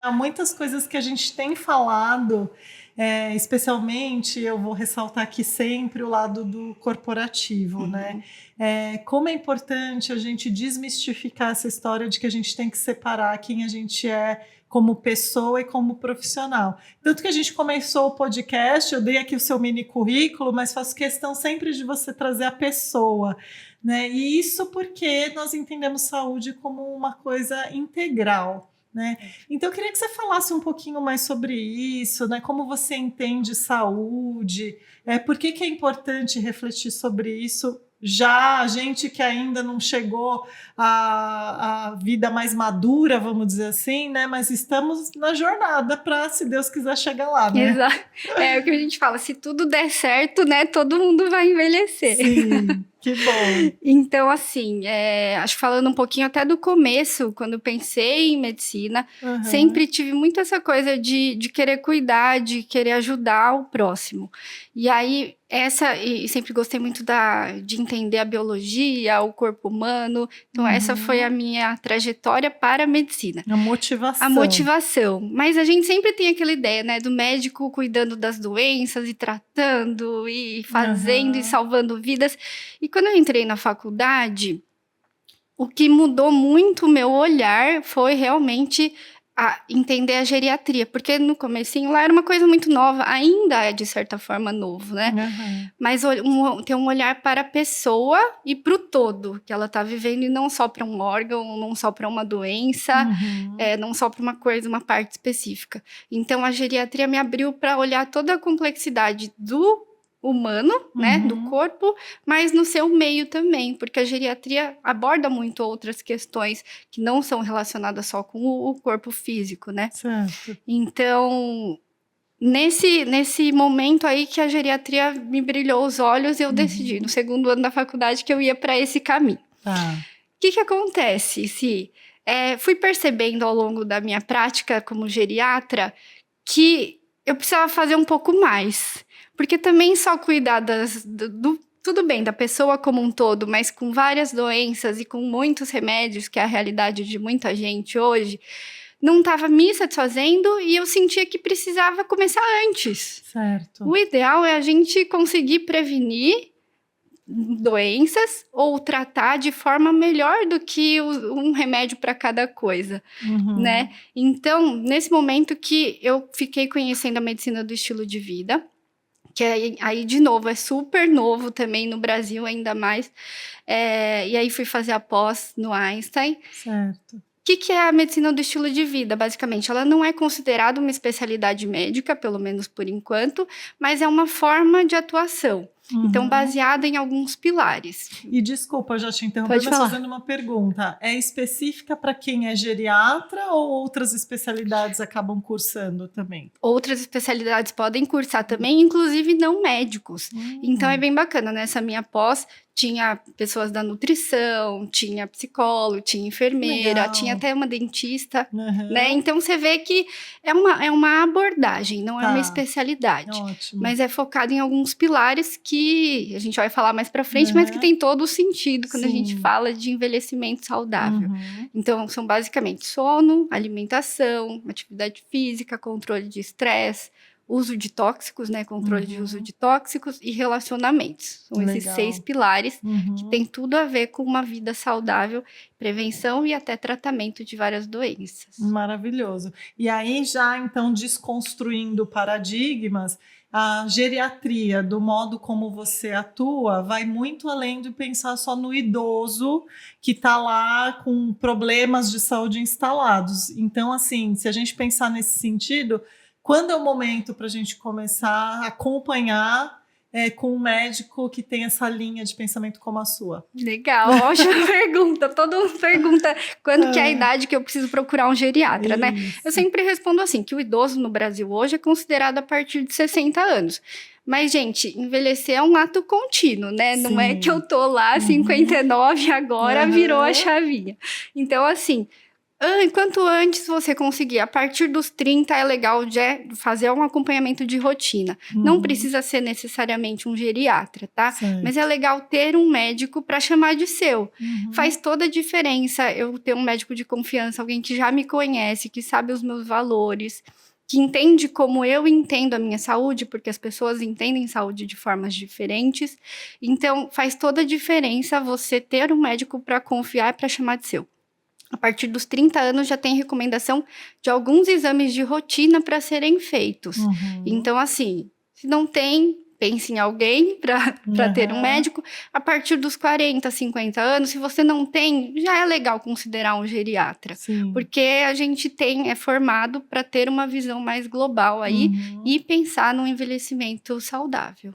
Há muitas coisas que a gente tem falado, especialmente eu vou ressaltar aqui sempre o lado do corporativo, né? Como é importante a gente desmistificar essa história de que a gente tem que separar quem a gente é como pessoa e como profissional. Tanto que a gente começou o podcast, eu dei aqui o seu mini currículo, mas faço questão sempre de você trazer a pessoa, né? E isso porque nós entendemos saúde como uma coisa integral, né? Então, eu queria que você falasse um pouquinho mais sobre isso, né? Como você entende saúde, por que que é importante refletir sobre isso? Já a gente que ainda não chegou à vida mais madura, vamos dizer assim, né? Mas estamos na jornada para, se Deus quiser, chegar lá, né? Exato. É o que a gente fala, se tudo der certo, né, todo mundo vai envelhecer. Sim, que bom. Então, assim, acho que falando um pouquinho até do começo, quando eu pensei em medicina, Uhum. sempre tive muito essa coisa de querer cuidar, de querer ajudar o próximo. E aí, e sempre gostei muito de entender a biologia, o corpo humano. Então, essa foi a Uhum. minha trajetória para a medicina. A A motivação. motivação. Mas a gente sempre tem aquela ideia, né, do médico cuidando das doenças e tratando e fazendo e Uhum. salvando vidas. E quando eu entrei na faculdade, o que mudou muito o meu olhar foi realmente entender a geriatria, porque no comecinho lá era uma coisa muito nova, ainda é de certa forma novo, né? Uhum. Mas ter um olhar para a pessoa e para o todo que ela está vivendo, e não só para um órgão, não só para uma doença, Uhum. não só para uma coisa, uma parte específica. Então, a geriatria me abriu para olhar toda a complexidade do humano, né, do Uhum. corpo, mas no seu meio também, porque a geriatria aborda muito outras questões que não são relacionadas só com o corpo físico, né? Certo. Então, nesse momento aí que a geriatria me brilhou os olhos, eu decidi, no Uhum. segundo ano da faculdade, que eu ia para esse caminho. Tá. O que acontece, Si? Fui percebendo ao longo da minha prática como geriatra que eu precisava fazer um pouco mais. Porque também só cuidar tudo bem, da pessoa como um todo, mas com várias doenças e com muitos remédios, que é a realidade de muita gente hoje, não estava me satisfazendo e eu sentia que precisava começar antes. Certo. O ideal é a gente conseguir prevenir doenças ou tratar de forma melhor do que um remédio para cada coisa, Uhum. né? Então, nesse momento que eu fiquei conhecendo a medicina do estilo de vida, que aí de novo, é super novo também no Brasil, ainda mais, e aí fui fazer a pós no Einstein. Certo. O que é a medicina do estilo de vida? Basicamente, ela não é considerada uma especialidade médica, pelo menos por enquanto, mas é uma forma de atuação. Então, Uhum. baseada em alguns pilares. E desculpa, eu já te interrompi, Pode mas falar. fazendo uma pergunta. É específica para quem é geriatra ou outras especialidades acabam cursando também? Outras especialidades podem cursar também, inclusive não médicos. Então, é Hum. bem bacana. Nessa minha pós, tinha pessoas da nutrição, tinha psicólogo, tinha enfermeira, tinha Legal. até uma dentista, né? Uhum. Então, você vê que é uma abordagem, não é uma Tá. especialidade. Ótimo. Mas é focado em alguns pilares que a gente vai falar mais pra frente, mas que Uhum. tem todo o sentido quando a gente Sim. fala de envelhecimento saudável. Uhum. Então, são basicamente sono, alimentação, atividade física, controle de estresse, uso de tóxicos, né? Controle de uso Uhum. de tóxicos e relacionamentos. São esses 6 Legal. pilares que Uhum. têm tudo a ver com uma vida saudável, prevenção e até tratamento de várias doenças. Maravilhoso. E aí, já então, desconstruindo paradigmas, a geriatria, do modo como você atua, vai muito além de pensar só no idoso que está lá com problemas de saúde instalados. Então, assim, se a gente pensar nesse sentido, quando é o momento para a gente começar a acompanhar com um médico que tem essa linha de pensamento como a sua? Legal, ótima pergunta. Todo mundo pergunta quando que é a idade que eu preciso procurar um geriatra, né? Eu Isso. sempre respondo assim, que o idoso no Brasil hoje é considerado a partir de 60 anos. Mas, gente, envelhecer é um ato contínuo, né? Não é que eu Sim. tô lá, Uhum. 59, agora virou a Aham. chavinha. Então, assim, Quanto antes você conseguir, a partir dos 30 é legal de fazer um acompanhamento de rotina. Não precisa ser necessariamente um geriatra, tá? Certo. Mas é legal ter um médico para chamar de seu. Faz toda a diferença eu ter um médico de confiança, alguém que já me conhece, que sabe os meus valores, que entende como eu entendo a minha saúde, porque as pessoas entendem saúde de formas diferentes. Então, faz toda a diferença você ter um médico para confiar e para chamar de seu. A partir dos 30 anos já tem recomendação de alguns exames de rotina para serem feitos. Então, assim, se não tem, pense em alguém para ter um médico. A partir dos 40, 50 anos, se você não tem, já é legal considerar um geriatra. Sim. Porque a gente é formado para ter uma visão mais global aí e pensar num envelhecimento saudável.